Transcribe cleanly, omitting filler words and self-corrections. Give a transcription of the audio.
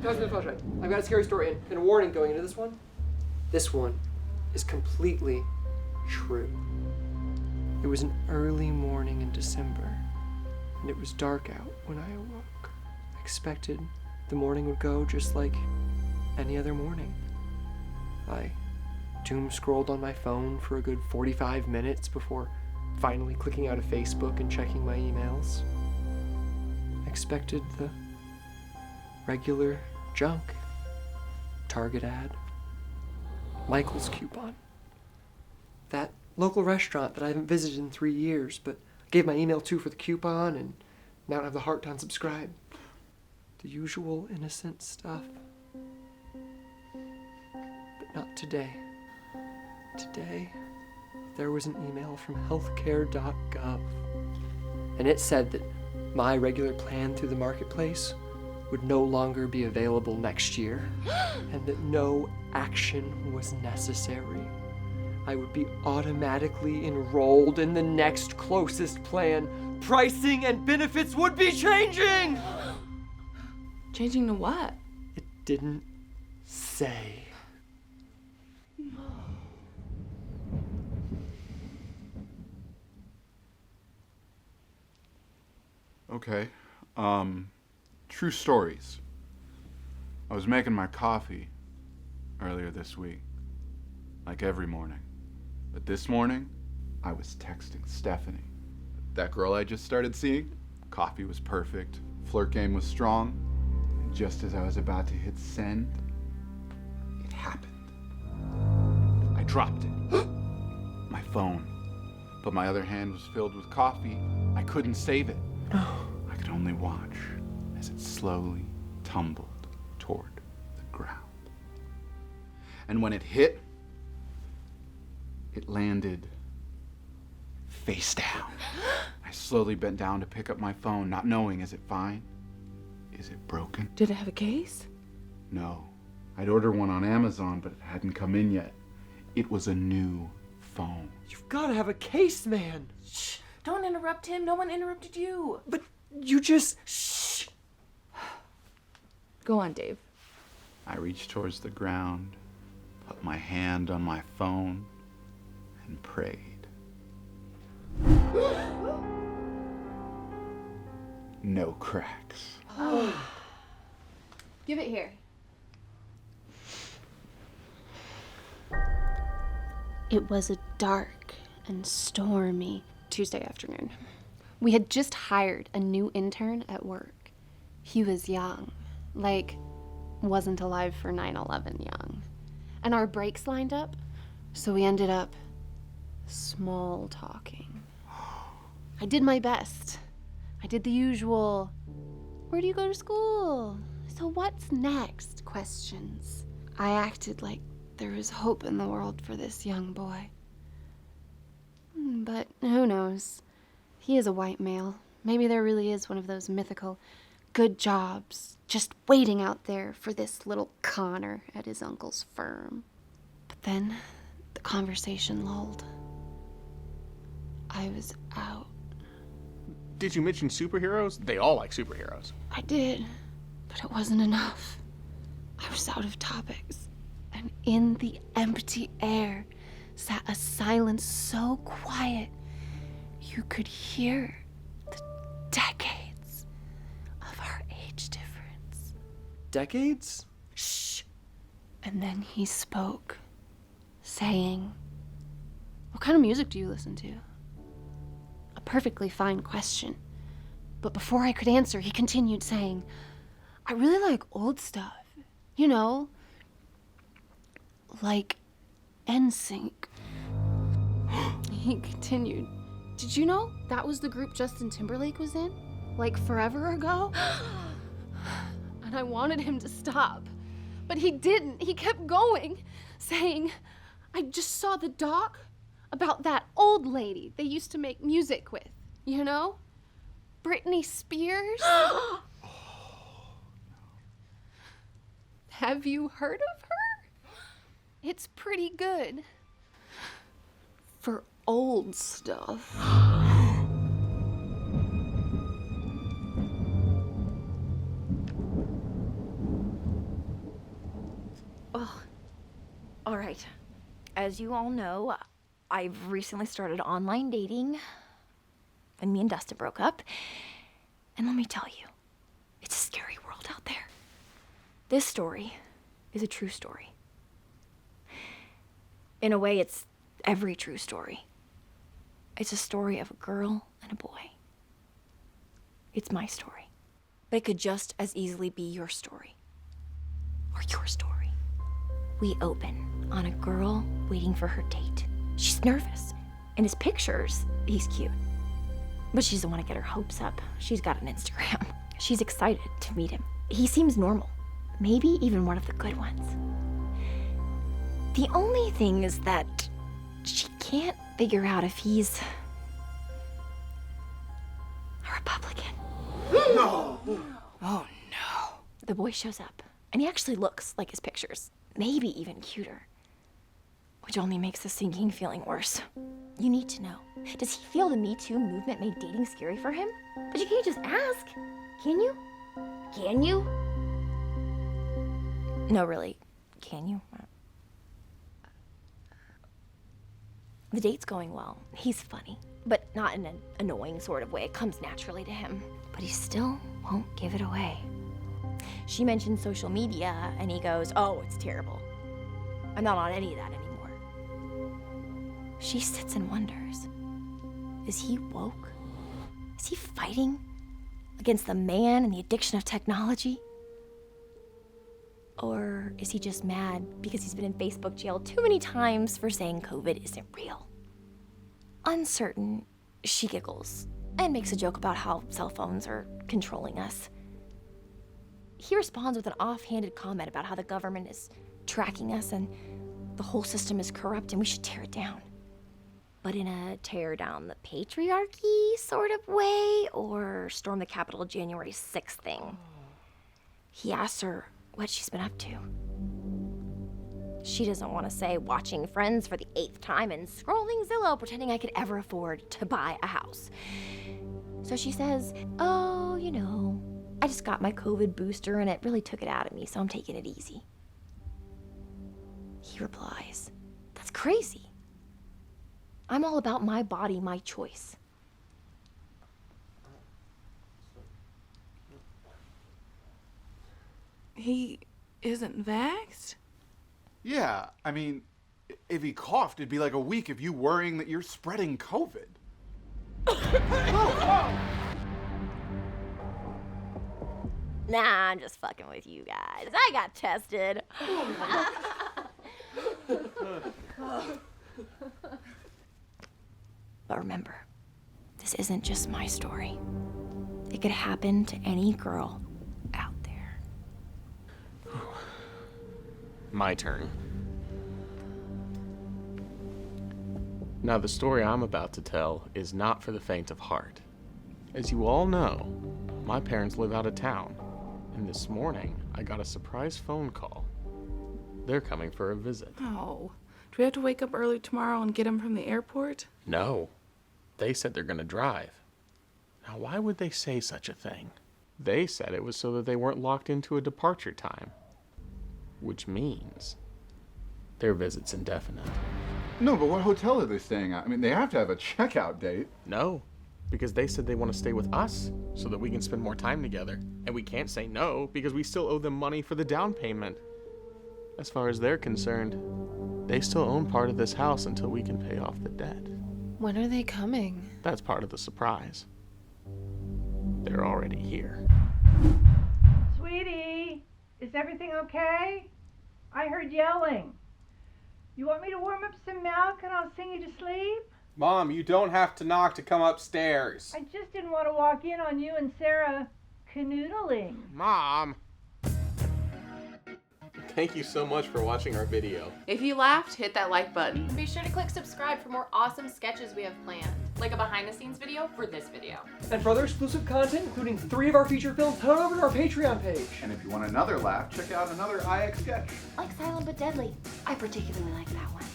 Toss me the flashlight. I've got a scary story and a warning going into this one. This one is completely true. It was an early morning in December, and it was dark out when I awoke. I expected the morning would go just like any other morning. I doom scrolled on my phone for a good 45 minutes before finally clicking out of Facebook and checking my emails. I expected the regular junk. Target ad. Michael's coupon. That local restaurant that I haven't visited in 3 years, but gave my email to for the coupon and now don't have the heart to unsubscribe. The usual innocent stuff. But not today. Today, there was an email from healthcare.gov, and it said that my regular plan through the marketplace would no longer be available next year, and that no action was necessary. I would be automatically enrolled in the next closest plan. Pricing and benefits would be changing! Changing to what? It didn't say. Okay. True stories. I was making my coffee earlier this week, like every morning. But this morning, I was texting Stephanie. That girl I just started seeing, coffee was perfect, flirt game was strong, and just as I was about to hit send, it happened. I dropped it. My phone. But my other hand was filled with coffee. I couldn't save it. I could only watch as it slowly tumbled toward the ground. And when it hit, it landed face down. I slowly bent down to pick up my phone, not knowing, is it fine? Is it broken? Did it have a case? No. I'd ordered one on Amazon, but it hadn't come in yet. It was a new phone. You've got to have a case, man. Shh! Don't interrupt him. No one interrupted you. But you just... Shh! Go on, Dave. I reached towards the ground, put my hand on my phone, and prayed. No cracks. Give it here. It was a dark and stormy Tuesday afternoon. We had just hired a new intern at work. He was young, like wasn't alive for 9/11 young. And our breaks lined up, so we ended up small talking. I did my best. I did the usual, where do you go to school? So what's next? Questions. I acted like there was hope in the world for this young boy. But who knows? He is a white male. Maybe there really is one of those mythical good jobs just waiting out there for this little Connor at his uncle's firm. But then the conversation lulled. I was out. Did you mention superheroes? They all like superheroes. I did, but it wasn't enough. I was out of topics. And in the empty air sat a silence so quiet you could hear the decades of our age difference. Decades? Shh. And then he spoke, saying, "What kind of music do you listen to?" A perfectly fine question. But before I could answer, he continued saying, "I really like old stuff. You know, like NSYNC." He continued, "Did you know that was the group Justin Timberlake was in? Like forever ago?" And I wanted him to stop, but he didn't. He kept going, saying, "I just saw the doc about that old lady they used to make music with, you know? Britney Spears." Have you heard of her? It's pretty good. For old stuff. as you all know, I've recently started online dating. And me and Dustin broke up. And let me tell you, it's a scary world out there. This story is a true story. In a way, it's every true story. It's a story of a girl and a boy. It's my story. But it could just as easily be your story. Or your story. We open on a girl waiting for her date. She's nervous. In his pictures, he's cute. But she doesn't want to get her hopes up. She's got an Instagram. She's excited to meet him. He seems normal. Maybe even one of the good ones. The only thing is that she can't figure out if he's a Republican. No! Oh no. The boy shows up, and he actually looks like his pictures. Maybe even cuter. Which only makes the sinking feeling worse. You need to know. Does he feel the Me Too movement made dating scary for him? But you can't just ask. Can you? Can you? No, really. Can you? The date's going well. He's funny, but not in an annoying sort of way. It comes naturally to him. But he still won't give it away. She mentioned social media, and he goes, "Oh, it's terrible. I'm not on any of that anymore." She sits and wonders, is he woke? Is he fighting against the man and the addiction of technology? Or is he just mad because he's been in Facebook jail too many times for saying COVID isn't real? Uncertain, she giggles and makes a joke about how cell phones are controlling us. He responds with an offhanded comment about how the government is tracking us and the whole system is corrupt and we should tear it down. But in a tear down the patriarchy sort of way, or storm the Capitol January 6th thing. He asks her what she's been up to. She doesn't want to say watching Friends for the 8th time and scrolling Zillow pretending I could ever afford to buy a house. So she says, "Oh, you know, I just got my COVID booster and it really took it out of me, so I'm taking it easy." He replies, "That's crazy. I'm all about my body, my choice." He isn't vaxxed? Yeah, I mean, if he coughed, it'd be like a week of you worrying that you're spreading COVID. Nah, I'm just fucking with you guys. I got tested. But remember, this isn't just my story. It could happen to any girl out there. My turn. Now, the story I'm about to tell is not for the faint of heart. As you all know, my parents live out of town, and this morning I got a surprise phone call. They're coming for a visit. Oh. Do we have to wake up early tomorrow and get him from the airport? No, they said they're gonna drive. Now, why would they say such a thing? They said it was so that they weren't locked into a departure time, which means their visit's indefinite. No, but what hotel are they staying at? I mean, they have to have a checkout date. No, because they said they want to stay with us so that we can spend more time together. And we can't say no because we still owe them money for the down payment. As far as they're concerned, they still own part of this house until we can pay off the debt. When are they coming? That's part of the surprise. They're already here. Sweetie, is everything okay? I heard yelling. You want me to warm up some milk and I'll sing you to sleep? Mom, you don't have to knock to come upstairs. I just didn't want to walk in on you and Sarah canoodling. Mom! Thank you so much for watching our video. If you laughed, hit that like button. Be sure to click subscribe for more awesome sketches we have planned, like a behind the scenes video for this video. And for other exclusive content, including 3 of our feature films, head over to our Patreon page. And if you want another laugh, check out another IX sketch. Like Silent but Deadly. I particularly like that one.